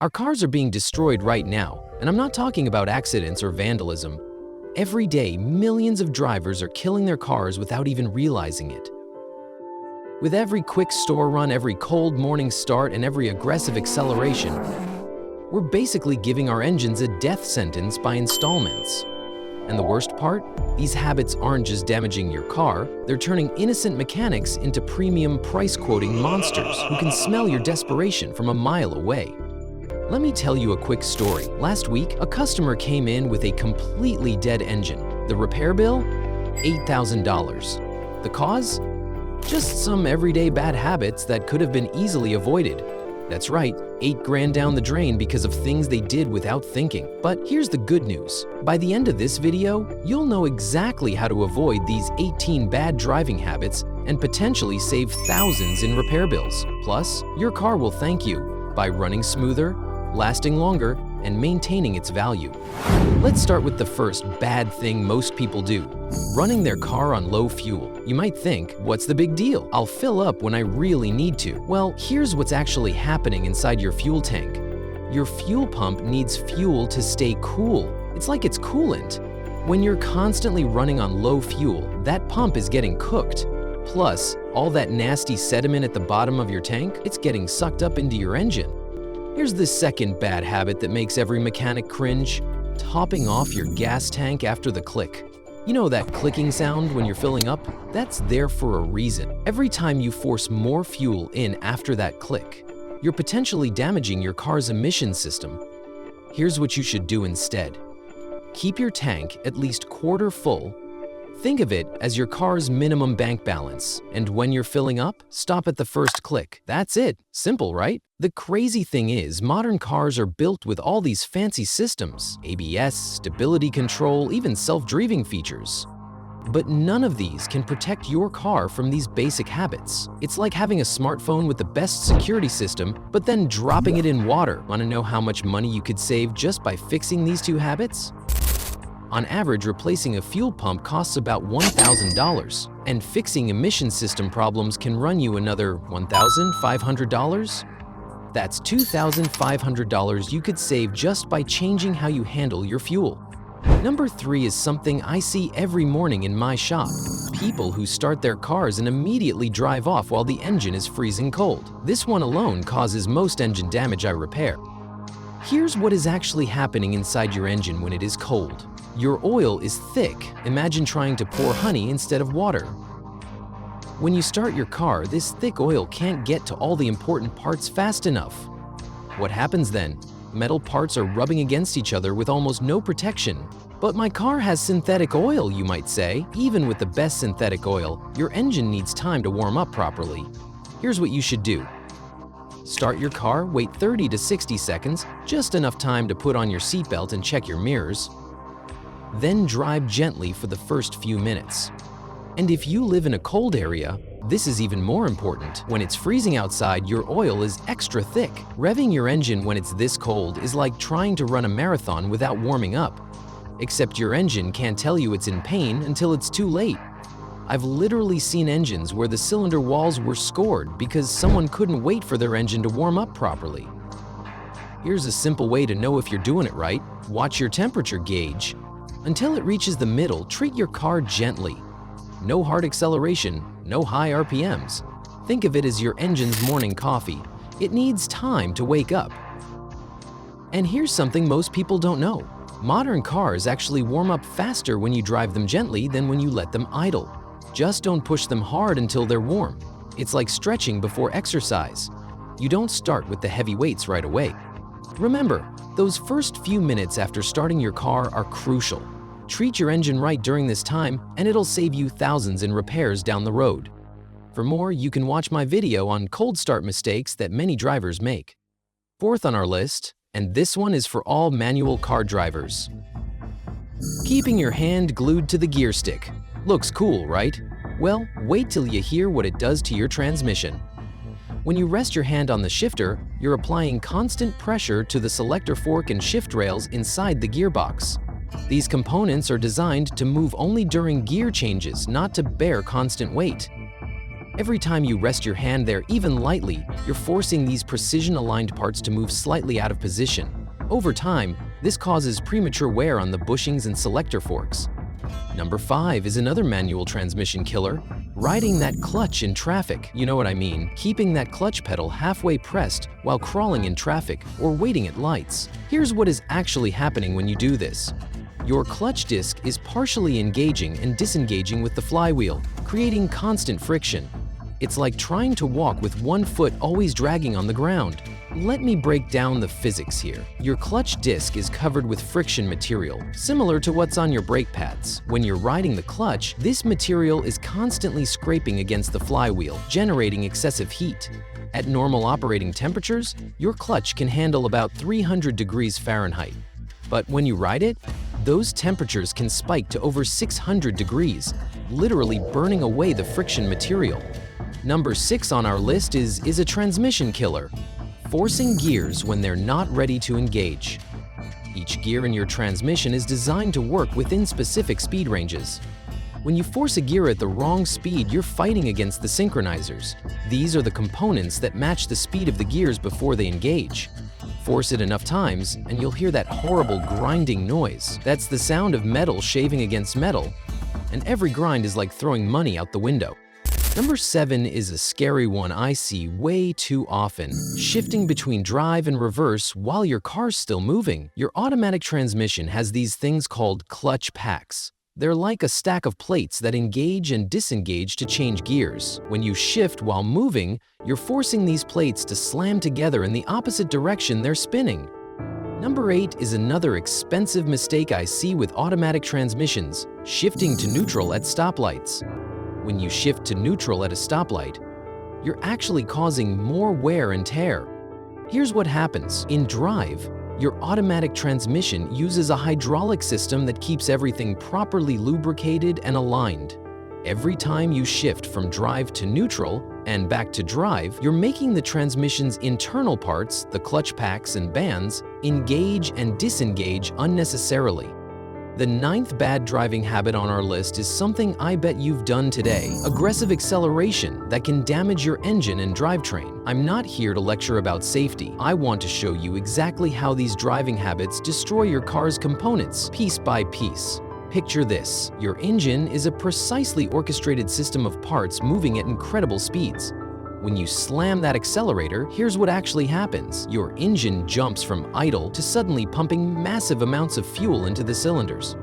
Our cars are being destroyed right now, and I'm not talking about accidents or vandalism. Every day, millions of drivers are killing their cars without even realizing it. With every quick store run, every cold morning start, and every aggressive acceleration, we're basically giving our engines a death sentence by installments. And the worst part? These habits aren't just damaging your car, they're turning innocent mechanics into premium price-quoting monsters who can smell your desperation from a mile away. Let me tell you a quick story. Last week, a customer came in with a completely dead engine. The repair bill? $8,000. The cause? Just some everyday bad habits that could have been easily avoided. That's right, $8,000 down the drain because of things they did without thinking. But here's the good news. By the end of this video, you'll know exactly how to avoid these 18 bad driving habits and potentially save thousands in repair bills. Plus, your car will thank you by running smoother, lasting longer, and maintaining its value. Let's start with the first bad thing most people do: running their car on low fuel. You might think, what's the big deal? I'll fill up when I really need to. Well, here's what's actually happening inside your fuel tank. Your fuel pump needs fuel to stay cool. It's like it's coolant. When you're constantly running on low fuel, that pump is getting cooked. Plus, all that nasty sediment at the bottom of your tank, it's getting sucked up into your engine. Here's the second bad habit that makes every mechanic cringe: topping off your gas tank after the click. You know that clicking sound when you're filling up? That's there for a reason. Every time you force more fuel in after that click, you're potentially damaging your car's emission system. Here's what you should do instead. Keep your tank at least quarter full. Think of it as your car's minimum bank balance, and when you're filling up, stop at the first click. That's it. Simple, right? The crazy thing is, modern cars are built with all these fancy systems: ABS, stability control, even self-driving features. But none of these can protect your car from these basic habits. It's like having a smartphone with the best security system, but then dropping it in water. Want to know how much money you could save just by fixing these two habits? On average, replacing a fuel pump costs about $1,000, and fixing emission system problems can run you another $1,500. That's $2,500 you could save just by changing how you handle your fuel. Number 3 is something I see every morning in my shop: people who start their cars and immediately drive off while the engine is freezing cold. This one alone causes most engine damage I repair. Here's what is actually happening inside your engine when it is cold. Your oil is thick. Imagine trying to pour honey instead of water. When you start your car, this thick oil can't get to all the important parts fast enough. What happens then? Metal parts are rubbing against each other with almost no protection. But my car has synthetic oil, you might say. Even with the best synthetic oil, your engine needs time to warm up properly. Here's what you should do. Start your car, wait 30 to 60 seconds, just enough time to put on your seatbelt and check your mirrors. Then drive gently for the first few minutes. And if you live in a cold area, this is even more important. When it's freezing outside, your oil is extra thick. Revving your engine when it's this cold is like trying to run a marathon without warming up. Except your engine can't tell you it's in pain until it's too late. I've literally seen engines where the cylinder walls were scored because someone couldn't wait for their engine to warm up properly. Here's a simple way to know if you're doing it right. Watch your temperature gauge. Until it reaches the middle, treat your car gently. No hard acceleration, no high RPMs. Think of it as your engine's morning coffee. It needs time to wake up. And here's something most people don't know. Modern cars actually warm up faster when you drive them gently than when you let them idle. Just don't push them hard until they're warm. It's like stretching before exercise. You don't start with the heavy weights right away. Remember, those first few minutes after starting your car are crucial. Treat your engine right during this time, and it'll save you thousands in repairs down the road. For more, you can watch my video on cold start mistakes that many drivers make. Fourth on our list, and this one is for all manual car drivers: keeping your hand glued to the gear stick. Looks cool, right? Well, wait till you hear what it does to your transmission. When you rest your hand on the shifter, you're applying constant pressure to the selector fork and shift rails inside the gearbox. These components are designed to move only during gear changes, not to bear constant weight. Every time you rest your hand there, even lightly, you're forcing these precision-aligned parts to move slightly out of position. Over time, this causes premature wear on the bushings and selector forks. Number 5 is another manual transmission killer: riding that clutch in traffic. You know what I mean, keeping that clutch pedal halfway pressed while crawling in traffic or waiting at lights. Here's what is actually happening when you do this. Your clutch disc is partially engaging and disengaging with the flywheel, creating constant friction. It's like trying to walk with one foot always dragging on the ground. Let me break down the physics here. Your clutch disc is covered with friction material, similar to what's on your brake pads. When you're riding the clutch, this material is constantly scraping against the flywheel, generating excessive heat. At normal operating temperatures, your clutch can handle about 300 degrees Fahrenheit. But when you ride it, those temperatures can spike to over 600 degrees, literally burning away the friction material. Number 6 on our list is a transmission killer: forcing gears when they're not ready to engage. Each gear in your transmission is designed to work within specific speed ranges. When you force a gear at the wrong speed, you're fighting against the synchronizers. These are the components that match the speed of the gears before they engage. Force it enough times, and you'll hear that horrible grinding noise. That's the sound of metal shaving against metal, and every grind is like throwing money out the window. Number 7 is a scary one I see way too often: shifting between drive and reverse while your car's still moving. Your automatic transmission has these things called clutch packs. They're like a stack of plates that engage and disengage to change gears. When you shift while moving, you're forcing these plates to slam together in the opposite direction they're spinning. Number 8 is another expensive mistake I see with automatic transmissions: shifting to neutral at stoplights. When you shift to neutral at a stoplight, you're actually causing more wear and tear. Here's what happens. In drive, your automatic transmission uses a hydraulic system that keeps everything properly lubricated and aligned. Every time you shift from drive to neutral and back to drive, you're making the transmission's internal parts, the clutch packs and bands, engage and disengage unnecessarily. The 9th bad driving habit on our list is something I bet you've done today: aggressive acceleration that can damage your engine and drivetrain. I'm not here to lecture about safety. I want to show you exactly how these driving habits destroy your car's components piece by piece. Picture this: your engine is a precisely orchestrated system of parts moving at incredible speeds. When you slam that accelerator, here's what actually happens. Your engine jumps from idle to suddenly pumping massive amounts of fuel into the cylinders.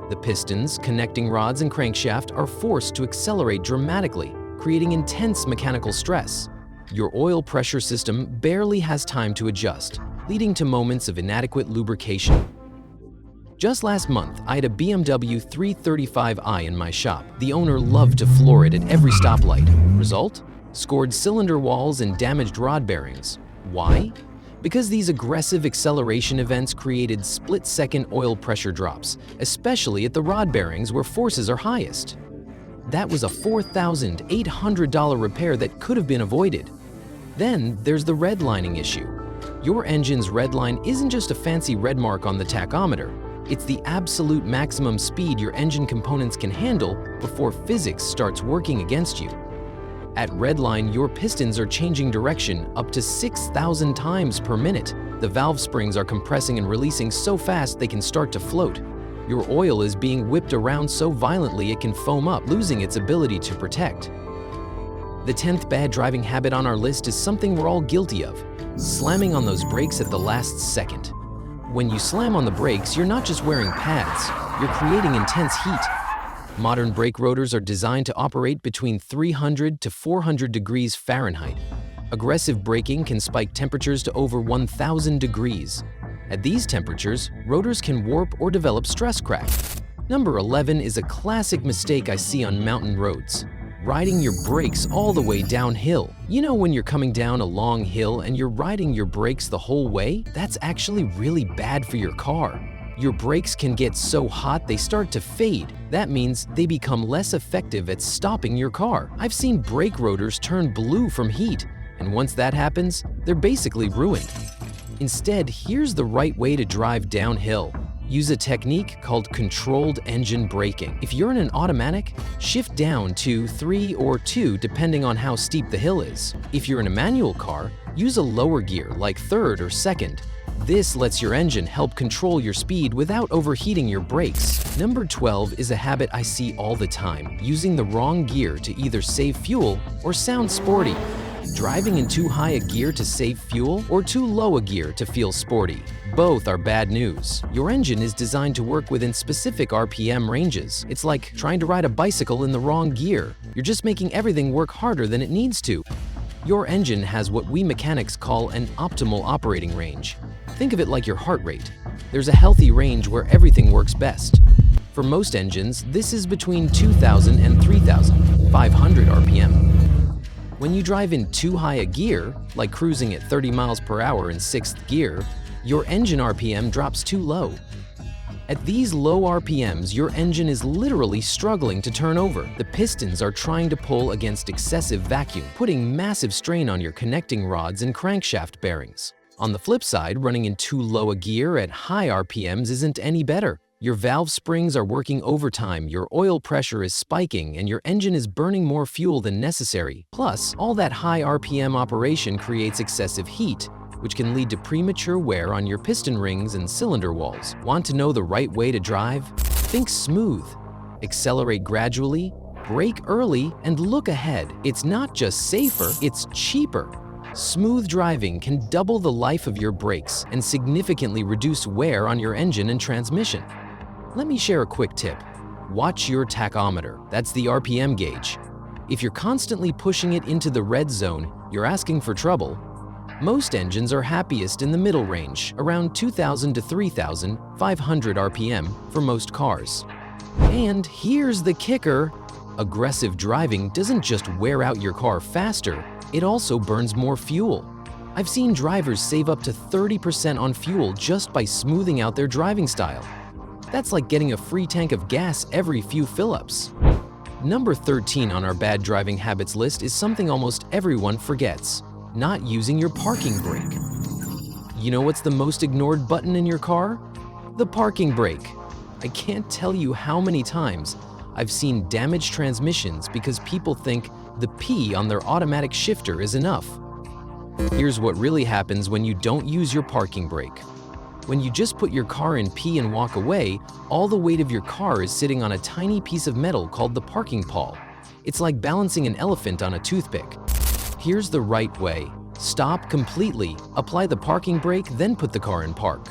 The pistons, connecting rods, and crankshaft are forced to accelerate dramatically, creating intense mechanical stress. Your oil pressure system barely has time to adjust, leading to moments of inadequate lubrication. Just last month, I had a BMW 335i in my shop. The owner loved to floor it at every stoplight. Result? Scored cylinder walls and damaged rod bearings. Why? Because these aggressive acceleration events created split-second oil pressure drops, especially at the rod bearings where forces are highest. That was a $4,800 repair that could have been avoided. Then there's the redlining issue. Your engine's redline isn't just a fancy red mark on the tachometer. It's the absolute maximum speed your engine components can handle before physics starts working against you. At redline, your pistons are changing direction up to 6,000 times per minute. The valve springs are compressing and releasing so fast they can start to float. Your oil is being whipped around so violently it can foam up, losing its ability to protect. The 10th bad driving habit on our list is something we're all guilty of: slamming on those brakes at the last second. When you slam on the brakes, you're not just wearing pads, you're creating intense heat. Modern brake rotors are designed to operate between 300 to 400 degrees Fahrenheit. Aggressive braking can spike temperatures to over 1,000 degrees. At these temperatures, rotors can warp or develop stress crack. Number 11 is a classic mistake I see on mountain roads: riding your brakes all the way downhill. You know when you're coming down a long hill and you're riding your brakes the whole way? That's actually really bad for your car. Your brakes can get so hot they start to fade. That means they become less effective at stopping your car. I've seen brake rotors turn blue from heat, and once that happens, they're basically ruined. Instead, here's the right way to drive downhill. Use a technique called controlled engine braking. If you're in an automatic, shift down to 3 or 2 depending on how steep the hill is. If you're in a manual car, use a lower gear like 3rd or 2nd. This lets your engine help control your speed without overheating your brakes. Number 12 is a habit I see all the time, using the wrong gear to either save fuel or sound sporty. Driving in too high a gear to save fuel or too low a gear to feel sporty. Both are bad news. Your engine is designed to work within specific RPM ranges. It's like trying to ride a bicycle in the wrong gear. You're just making everything work harder than it needs to. Your engine has what we mechanics call an optimal operating range. Think of it like your heart rate. There's a healthy range where everything works best. For most engines, this is between 2,000 and 3,500 RPM. When you drive in too high a gear, like cruising at 30 miles per hour in 6th gear, your engine RPM drops too low. At these low RPMs, your engine is literally struggling to turn over. The pistons are trying to pull against excessive vacuum, putting massive strain on your connecting rods and crankshaft bearings. On the flip side, running in too low a gear at high RPMs isn't any better. Your valve springs are working overtime, your oil pressure is spiking, and your engine is burning more fuel than necessary. Plus, all that high RPM operation creates excessive heat, which can lead to premature wear on your piston rings and cylinder walls. Want to know the right way to drive? Think smooth. Accelerate gradually, brake early, and look ahead. It's not just safer, it's cheaper. Smooth driving can double the life of your brakes and significantly reduce wear on your engine and transmission. Let me share a quick tip. Watch your tachometer. That's the RPM gauge. If you're constantly pushing it into the red zone, you're asking for trouble. Most engines are happiest in the middle range, around 2,000 to 3,500 RPM for most cars. And here's the kicker. Aggressive driving doesn't just wear out your car faster, it also burns more fuel. I've seen drivers save up to 30% on fuel just by smoothing out their driving style. That's like getting a free tank of gas every few fill-ups. Number 13 on our bad driving habits list is something almost everyone forgets: not using your parking brake. You know what's the most ignored button in your car? The parking brake. I can't tell you how many times I've seen damaged transmissions because people think the P on their automatic shifter is enough. Here's what really happens when you don't use your parking brake. When you just put your car in P and walk away, all the weight of your car is sitting on a tiny piece of metal called the parking pawl. It's like balancing an elephant on a toothpick. Here's the right way. Stop completely, apply the parking brake, then put the car in park.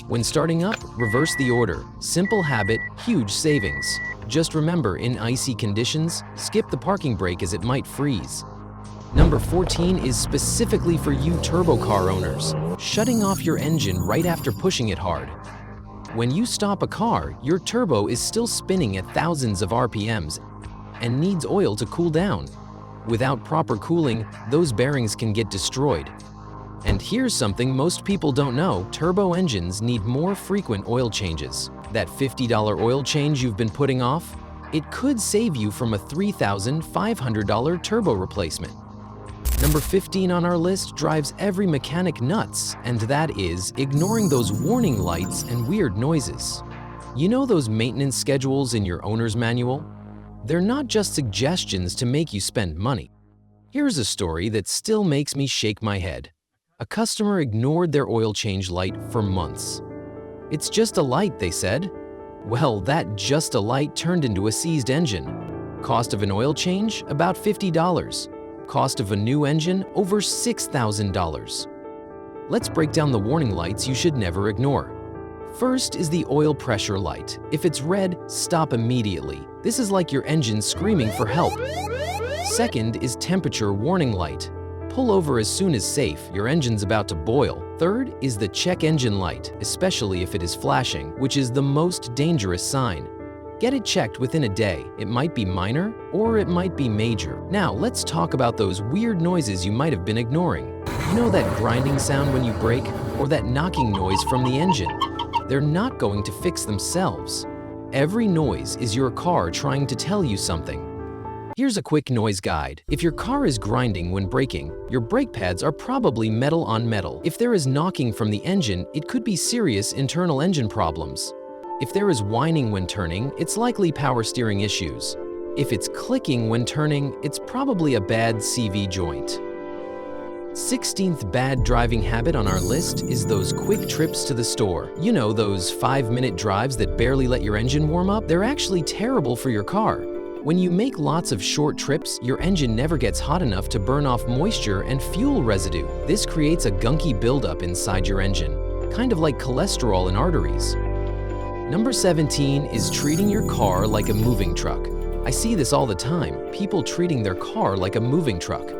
When starting up, reverse the order. Simple habit, huge savings. Just remember, in icy conditions, skip the parking brake as it might freeze. Number 14 is specifically for you turbo car owners: shutting off your engine right after pushing it hard. When you stop a car, your turbo is still spinning at thousands of RPMs and needs oil to cool down. Without proper cooling, those bearings can get destroyed. And here's something most people don't know: turbo engines need more frequent oil changes. That $50 oil change you've been putting off? It could save you from a $3,500 turbo replacement. Number 15 on our list drives every mechanic nuts, and that is ignoring those warning lights and weird noises. You know those maintenance schedules in your owner's manual? They're not just suggestions to make you spend money. Here's a story that still makes me shake my head. A customer ignored their oil change light for months. "It's just a light," they said. Well, that just a light turned into a seized engine. Cost of an oil change? About $50. Cost of a new engine? Over $6,000. Let's break down the warning lights you should never ignore. First is the oil pressure light. If it's red, stop immediately. This is like your engine screaming for help. Second is temperature warning light. Pull over as soon as safe, your engine's about to boil. Third is the check engine light, especially if it is flashing, which is the most dangerous sign. Get it checked within a day. It might be minor or it might be major. Now let's talk about those weird noises you might have been ignoring. You know that grinding sound when you brake, or that knocking noise from the engine? They're not going to fix themselves. Every noise is your car trying to tell you something. Here's a quick noise guide. If your car is grinding when braking, your brake pads are probably metal on metal. If there is knocking from the engine, it could be serious internal engine problems. If there is whining when turning, it's likely power steering issues. If it's clicking when turning, it's probably a bad CV joint. 16th bad driving habit on our list is those quick trips to the store. You know, those 5-minute drives that barely let your engine warm up? They're actually terrible for your car. When you make lots of short trips, your engine never gets hot enough to burn off moisture and fuel residue. This creates a gunky buildup inside your engine, kind of like cholesterol in arteries. Number 17 is treating your car like a moving truck. I see this all the time, people treating their car like a moving truck.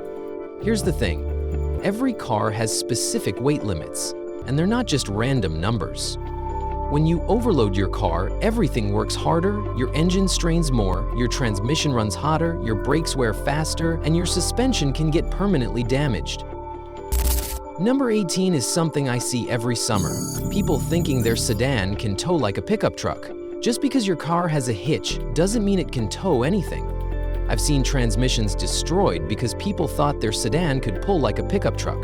Here's the thing. Every car has specific weight limits, and they're not just random numbers. When you overload your car, everything works harder, your engine strains more, your transmission runs hotter, your brakes wear faster, and your suspension can get permanently damaged. Number 18 is something I see every summer. People thinking their sedan can tow like a pickup truck. Just because your car has a hitch doesn't mean it can tow anything. I've seen transmissions destroyed because people thought their sedan could pull like a pickup truck.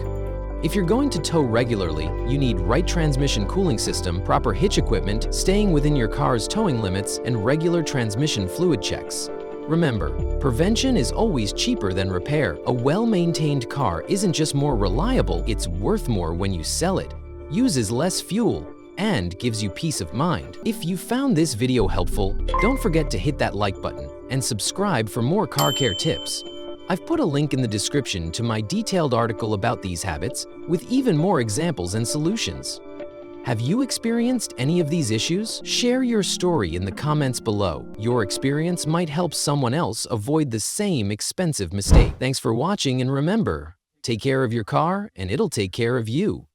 If you're going to tow regularly, you need right transmission cooling system, proper hitch equipment, staying within your car's towing limits, and regular transmission fluid checks. Remember, prevention is always cheaper than repair. A well-maintained car isn't just more reliable, it's worth more when you sell it, uses less fuel, and gives you peace of mind. If you found this video helpful, don't forget to hit that like button and subscribe for more car care tips. I've put a link in the description to my detailed article about these habits with even more examples and solutions. Have you experienced any of these issues? Share your story in the comments below. Your experience might help someone else avoid the same expensive mistake. Thanks for watching, and remember, take care of your car and it'll take care of you.